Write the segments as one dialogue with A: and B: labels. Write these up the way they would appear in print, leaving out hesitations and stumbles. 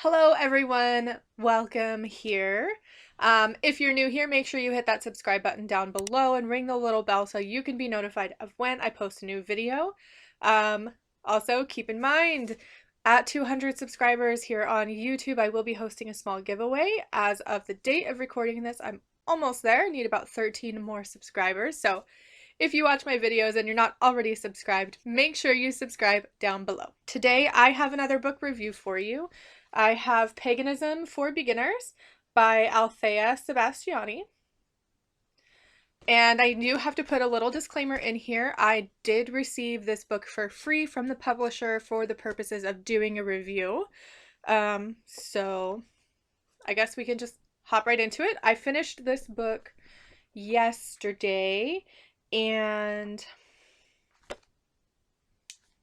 A: Hello everyone, welcome here. If you're new here, make sure you hit that subscribe button down below and ring the little bell so you can be notified of when I post a new video. Um, Also, keep in mind, at 200 subscribers here on YouTube, I will be hosting a small giveaway. As of the date of recording this, I'm almost there. I need about 13 more subscribers. So if you watch my videos and you're not already subscribed, make sure you subscribe down below. Today I have another book review for you. I have Paganism for Beginners by Althaea Sebastiani. And I do have to put a little disclaimer in here. I did receive this book for free from the publisher for the purposes of doing a review. So I guess we can just hop right into it. I finished this book yesterday, and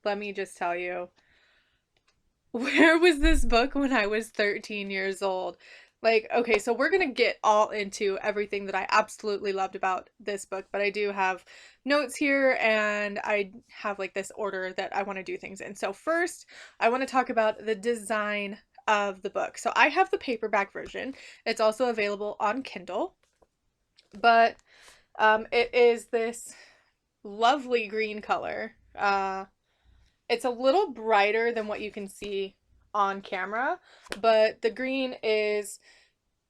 A: let me just tell you, where was this book when I was 13 years old? Like, okay, so we're gonna get all into everything that I absolutely loved about this book, but I do have notes here and I have like this order that I want to do things in. So first, I want to talk about the design of the book. So I have the paperback version. It's also available on Kindle, but it is this lovely green color. It's a little brighter than what you can see on camera, but the green is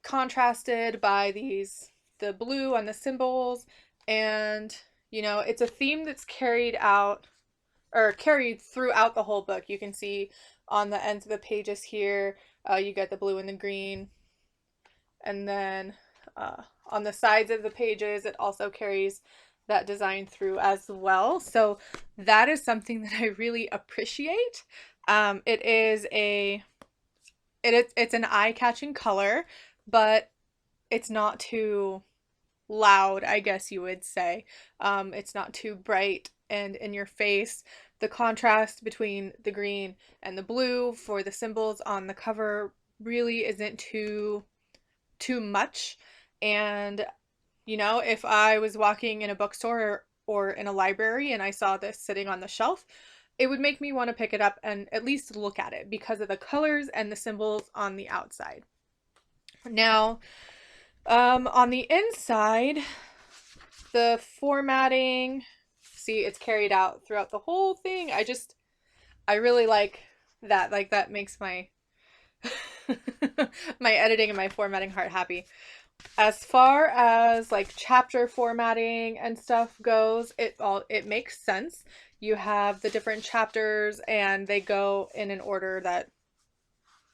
A: contrasted by the blue on the symbols, and it's a theme that's carried out or carried throughout the whole book. You can see on the ends of the pages here, you get the blue and the green, and then on the sides of the pages, it also carries that design through as well. So that is something that I really appreciate. It's an eye-catching color, but it's not too loud, I guess you would say. It's not too bright and in your face. The contrast between the green and the blue for the symbols on the cover really isn't too much. And if I was walking in a bookstore or in a library and I saw this sitting on the shelf, it would make me want to pick it up and at least look at it because of the colors and the symbols on the outside. Now, on the inside, the formatting, see, it's carried out throughout the whole thing. I really like that. Like, that makes my my editing and my formatting heart happy. As far as like chapter formatting and stuff goes, it makes sense. You have the different chapters and they go in an order that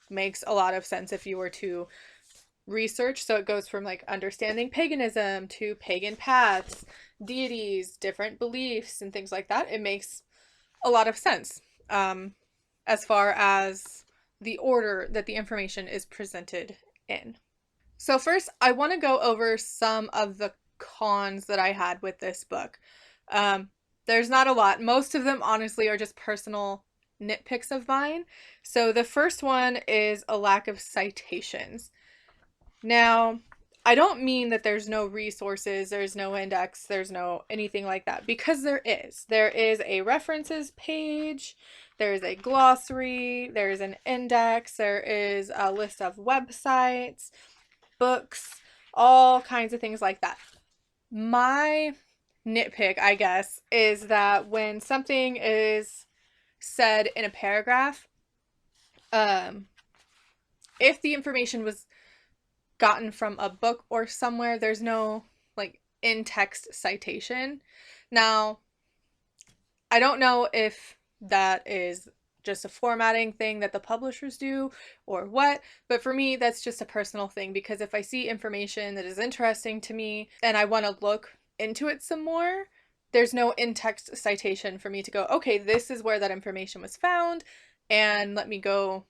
A: makes a lot of sense if you were to research. So it goes from like understanding paganism to pagan paths, deities, different beliefs, and things like that. It makes a lot of sense as far as the order that the information is presented in. So first, I want to go over some of the cons that I had with this book. There's not a lot. Most of them, honestly, are just personal nitpicks of mine. So the first one is a lack of citations. Now, I don't mean that there's no resources, there's no index, there's no anything like that, because there is. There is a references page, there is a glossary, there is an index, there is a list of websites, books, all kinds of things like that. My nitpick, I guess, is that when something is said in a paragraph, if the information was gotten from a book or somewhere, there's no like in-text citation. Now, I don't know if that is just a formatting thing that the publishers do or what, but for me that's just a personal thing, because if I see information that is interesting to me and I want to look into it some more, there's no in-text citation for me to go, okay, this is where that information was found, and let me go,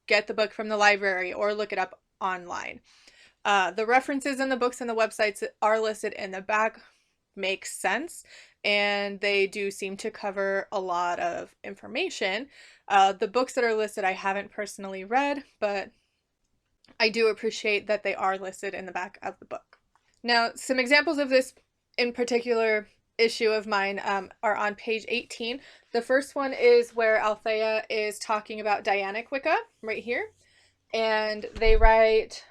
A: get the book from the library or look it up online. The references in the books and the websites that are listed in the back make sense, and they do seem to cover a lot of information. The books that are listed I haven't personally read, but I do appreciate that they are listed in the back of the book. Now, some examples of this in particular issue of mine are on page 18. The first one is where Althea is talking about Dianic Wicca, right here. And they write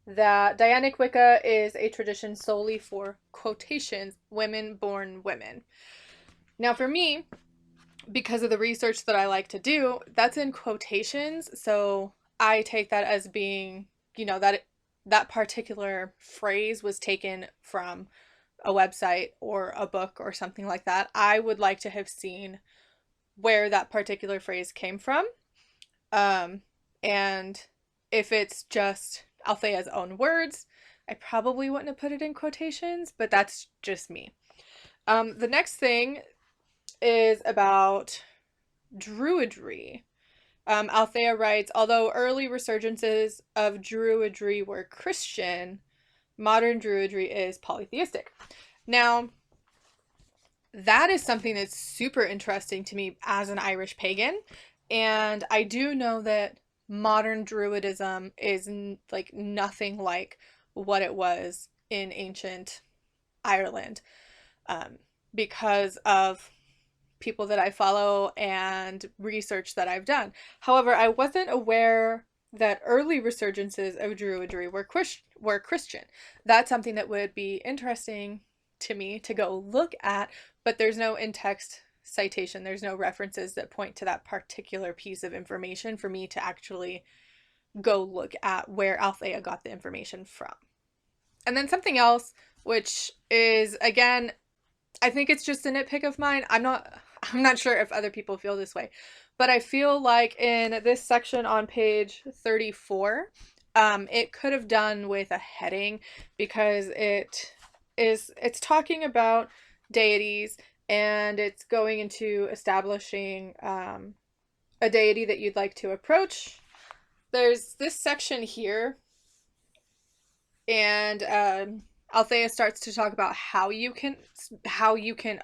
A: that Dianic Wicca is a tradition solely for quotations, women born women. Now, for me, because of the research that I like to do, that's in quotations. So I take that as being, that particular phrase was taken from a website or a book or something like that. I would like to have seen where that particular phrase came from. And if it's just Althea's own words, I probably wouldn't have put it in quotations, but that's just me. The next thing is about Druidry. Althea writes, although early resurgences of Druidry were Christian, modern Druidry is polytheistic. Now, that is something that's super interesting to me as an Irish pagan. And I do know that modern Druidism is like nothing like what it was in ancient Ireland, because of people that I follow and research that I've done. However, I wasn't aware that early resurgences of Druidry were Christian. That's something that would be interesting to me to go look at, but there's no in-text citation. There's no references that point to that particular piece of information for me to actually go look at where Althea got the information from. And then something else, which is, again, I think it's just a nitpick of mine. I'm not sure if other people feel this way, but I feel like in this section on page 34, it could have done with a heading, because it's talking about deities, and it's going into establishing a deity that you'd like to approach. There's this section here, and Althea starts to talk about how you can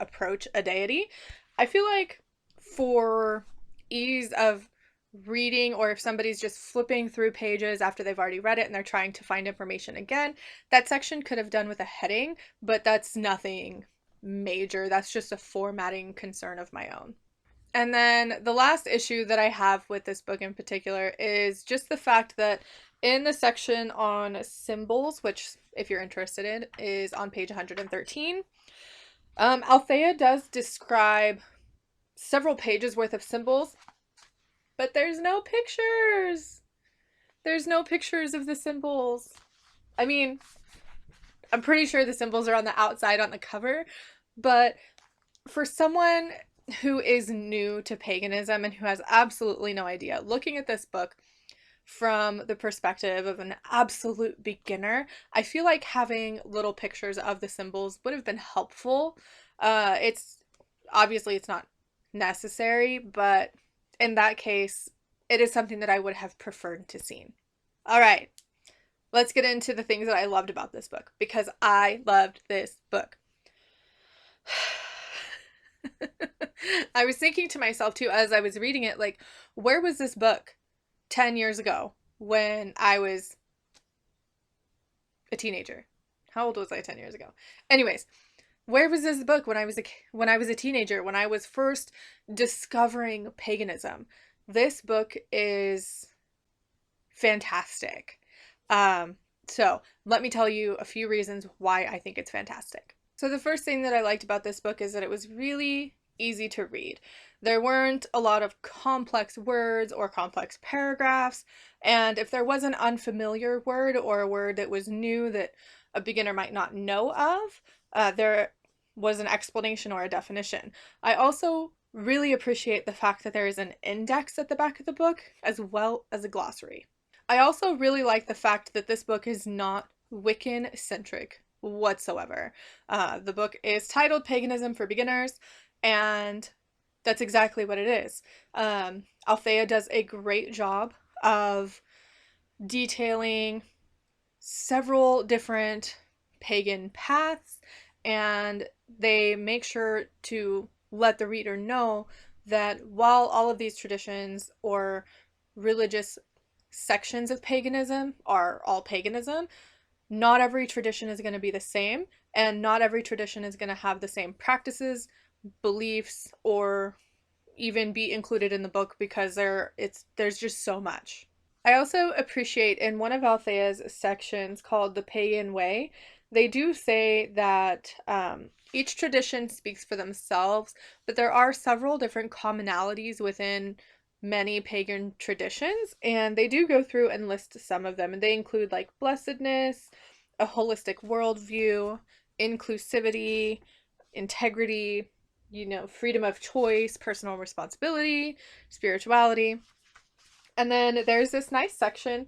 A: approach a deity. I feel like for ease of reading, or if somebody's just flipping through pages after they've already read it and they're trying to find information again, that section could have done with a heading, but that's nothing major. That's just a formatting concern of my own. And then the last issue that I have with this book in particular is just the fact that in the section on symbols, which if you're interested in is on page 113, Althea does describe several pages worth of symbols, but there's no pictures. There's no pictures of the symbols. I mean, I'm pretty sure the symbols are on the outside on the cover, but for someone who is new to paganism and who has absolutely no idea, looking at this book from the perspective of an absolute beginner, I feel like having little pictures of the symbols would have been helpful. It's obviously it's not necessary, but in that case, it is something that I would have preferred to see. All right, let's get into the things that I loved about this book, because I loved this book. I was thinking to myself too as I was reading it, like, where was this book 10 years ago when I was a teenager? How old was I 10 years ago? Anyways, where was this book when I was a teenager, when I was first discovering paganism? This book is fantastic. So let me tell you a few reasons why I think it's fantastic. So the first thing that I liked about this book is that it was really easy to read. There weren't a lot of complex words or complex paragraphs, and if there was an unfamiliar word or a word that was new that a beginner might not know of, there was an explanation or a definition. I also really appreciate the fact that there is an index at the back of the book as well as a glossary. I also really like the fact that this book is not Wiccan-centric whatsoever. The book is titled Paganism for Beginners, and that's exactly what it is. Althea does a great job of detailing several different pagan paths, and they make sure to let the reader know that while all of these traditions or religious sections of paganism are all paganism, not every tradition is going to be the same, and not every tradition is going to have the same practices, beliefs, or even be included in the book because there's just so much. I also appreciate in one of Althea's sections called the Pagan Way, they do say that each tradition speaks for themselves, but there are several different commonalities within many pagan traditions, and they do go through and list some of them, and they include like blessedness, a holistic worldview, inclusivity, integrity, freedom of choice, personal responsibility, spirituality. And then there's this nice section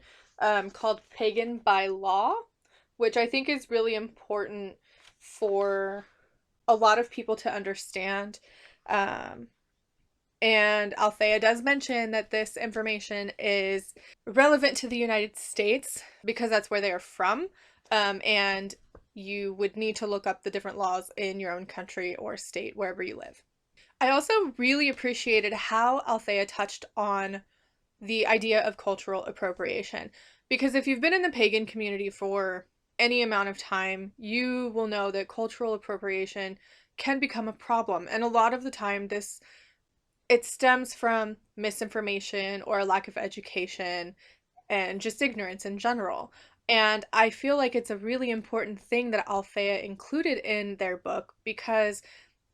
A: called Pagan by Law, which I think is really important for a lot of people to understand. Um, and Althea does mention that this information is relevant to the United States because that's where they are from. And you would need to look up the different laws in your own country or state, wherever you live. I also really appreciated how Althea touched on the idea of cultural appropriation. Because if you've been in the pagan community for any amount of time, you will know that cultural appropriation can become a problem. And a lot of the time it stems from misinformation or a lack of education and just ignorance in general. And I feel like it's a really important thing that Althea included in their book because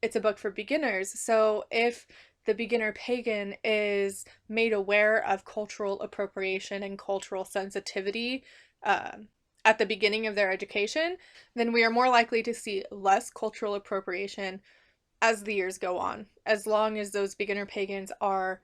A: it's a book for beginners. So if the beginner pagan is made aware of cultural appropriation and cultural sensitivity at the beginning of their education, then we are more likely to see less cultural appropriation as the years go on, as long as those beginner pagans are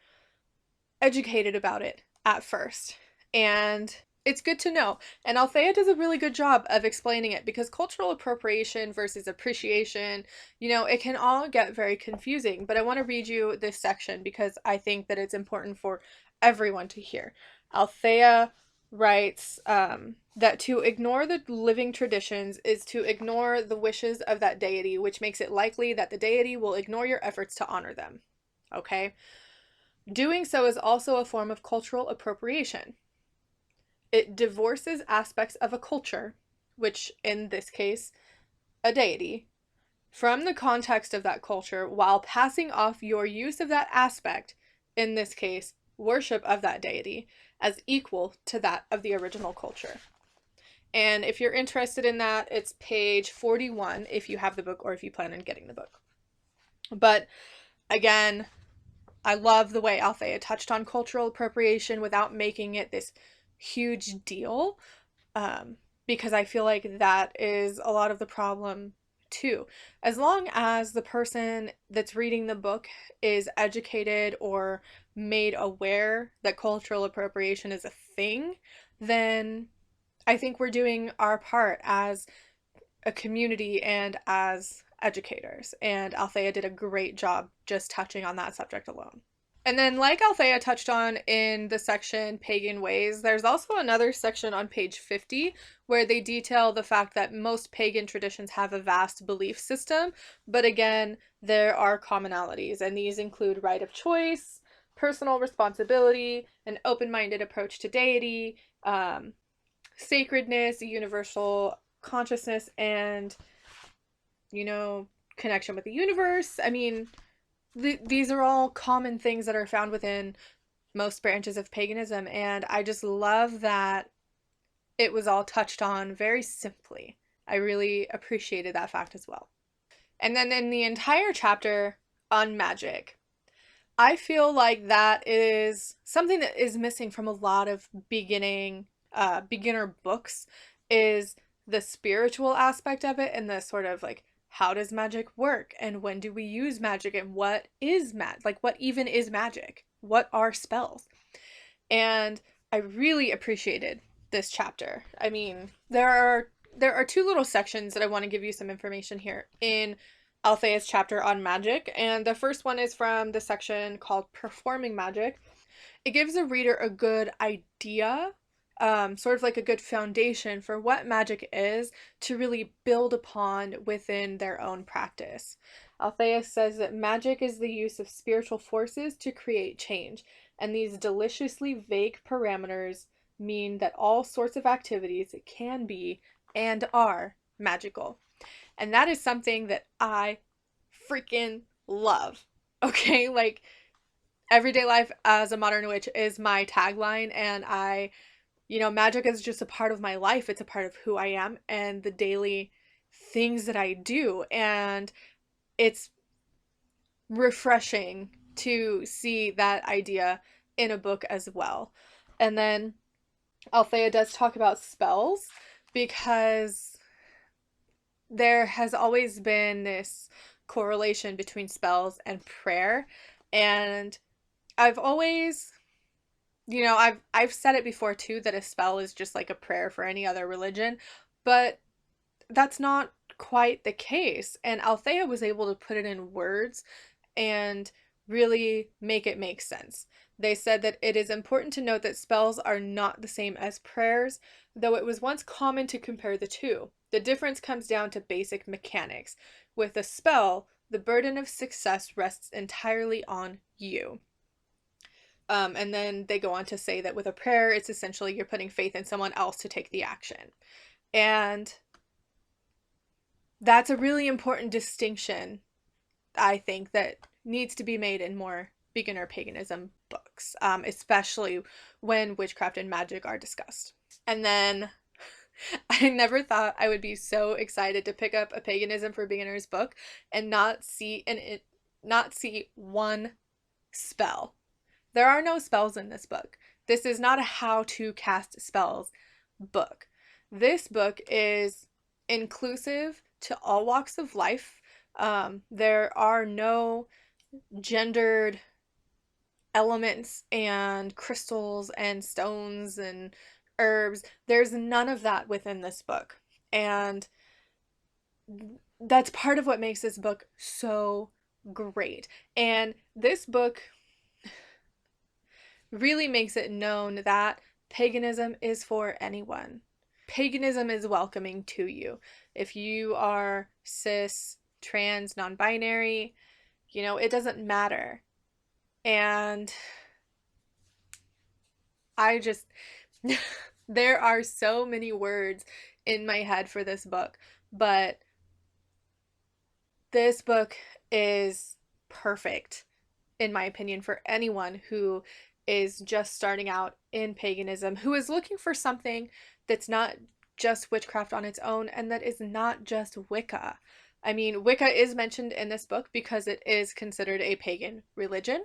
A: educated about it at first. And it's good to know. And Althea does a really good job of explaining it because cultural appropriation versus appreciation, it can all get very confusing. But I want to read you this section because I think that it's important for everyone to hear. Althea writes that to ignore the living traditions is to ignore the wishes of that deity, which makes it likely that the deity will ignore your efforts to honor them. Okay? Doing so is also a form of cultural appropriation. It divorces aspects of a culture, which in this case, a deity, from the context of that culture while passing off your use of that aspect, in this case, worship of that deity, as equal to that of the original culture. And if you're interested in that, it's page 41 if you have the book or if you plan on getting the book. But again, I love the way Althea touched on cultural appropriation without making it this huge deal, because I feel like that is a lot of the problem too. As long as the person that's reading the book is educated or made aware that cultural appropriation is a thing, then I think we're doing our part as a community and as educators. And Althea did a great job just touching on that subject alone. And then, like Althea touched on in the section Pagan Ways, there's also another section on page 50 where they detail the fact that most pagan traditions have a vast belief system, but again, there are commonalities, and these include right of choice, personal responsibility, an open-minded approach to deity, sacredness, universal consciousness, and, connection with the universe. I mean, these are all common things that are found within most branches of paganism, and I just love that it was all touched on very simply. I really appreciated that fact as well. And then in the entire chapter on magic, I feel like that is something that is missing from a lot of beginner books, is the spiritual aspect of it and the sort of like, how does magic work and when do we use magic and what is what even is magic? What are spells? And I really appreciated this chapter. I mean, there are two little sections that I want to give you some information here in Althea's chapter on magic, and the first one is from the section called Performing Magic. It gives the reader a good idea, sort of like a good foundation for what magic is to really build upon within their own practice. Althea says that magic is the use of spiritual forces to create change, and these deliciously vague parameters mean that all sorts of activities can be and are magical. And that is something that I freaking love. Okay, like everyday life as a modern witch is my tagline, and magic is just a part of my life. It's a part of who I am and the daily things that I do. And it's refreshing to see that idea in a book as well. And then Althea does talk about spells because there has always been this correlation between spells and prayer. And I've always, I've said it before too, that a spell is just like a prayer for any other religion, but that's not quite the case. And Althea was able to put it in words and really make it make sense. They said that it is important to note that spells are not the same as prayers, though it was once common to compare the two. The difference comes down to basic mechanics. With a spell, the burden of success rests entirely on you. And then they go on to say that with a prayer, it's essentially you're putting faith in someone else to take the action. And that's a really important distinction, I think, that needs to be made in more beginner paganism books, especially when witchcraft and magic are discussed. And then I never thought I would be so excited to pick up a paganism for beginners book and not see one spell. There are no spells in this book. This is not a how to cast spells book. This book is inclusive to all walks of life. There are no gendered elements and crystals and stones and herbs. There's none of that within this book. And that's part of what makes this book so great. And this book really makes it known that paganism is for anyone. Paganism is welcoming to you. If you are cis, trans, non-binary, it doesn't matter. And I just, there are so many words in my head for this book, but this book is perfect, in my opinion, for anyone who is just starting out in paganism, who is looking for something that's not just witchcraft on its own, and that is not just Wicca. I mean, Wicca is mentioned in this book because it is considered a pagan religion,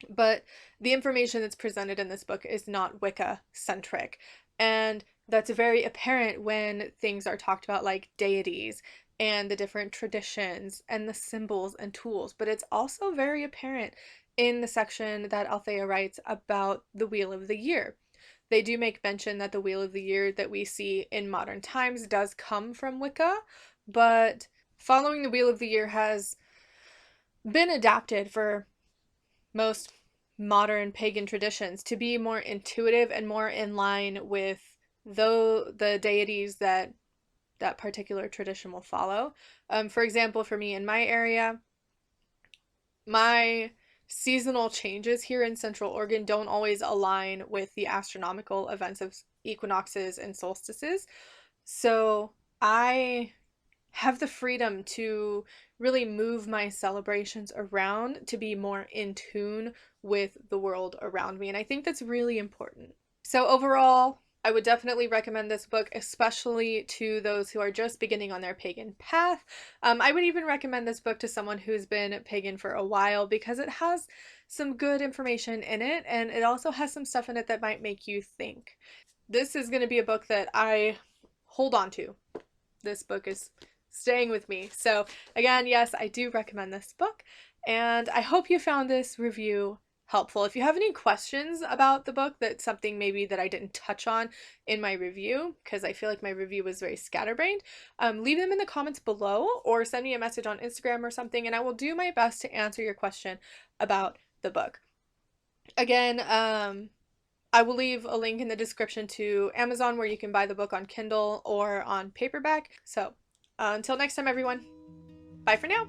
A: but the information that's presented in this book is not Wicca-centric. And that's very apparent when things are talked about like deities and the different traditions and the symbols and tools. But it's also very apparent in the section that Althea writes about the Wheel of the Year. They do make mention that the Wheel of the Year that we see in modern times does come from Wicca, but following the Wheel of the Year has been adapted for most modern pagan traditions to be more intuitive and more in line with the deities that particular tradition will follow. For example, for me in my area, my seasonal changes here in Central Oregon don't always align with the astronomical events of equinoxes and solstices. So I have the freedom to really move my celebrations around to be more in tune with the world around me. And I think that's really important. So overall, I would definitely recommend this book, especially to those who are just beginning on their pagan path. I would even recommend this book to someone who's been pagan for a while because it has some good information in it, and it also has some stuff in it that might make you think. This is going to be a book that I hold on to. This book is staying with me. So again, yes, I do recommend this book, and I hope you found this review helpful. If you have any questions about the book, that's something maybe that I didn't touch on in my review, because I feel like my review was very scatterbrained, leave them in the comments below or send me a message on Instagram or something, and I will do my best to answer your question about the book. Again, I will leave a link in the description to Amazon where you can buy the book on Kindle or on paperback. So until next time, everyone, bye for now.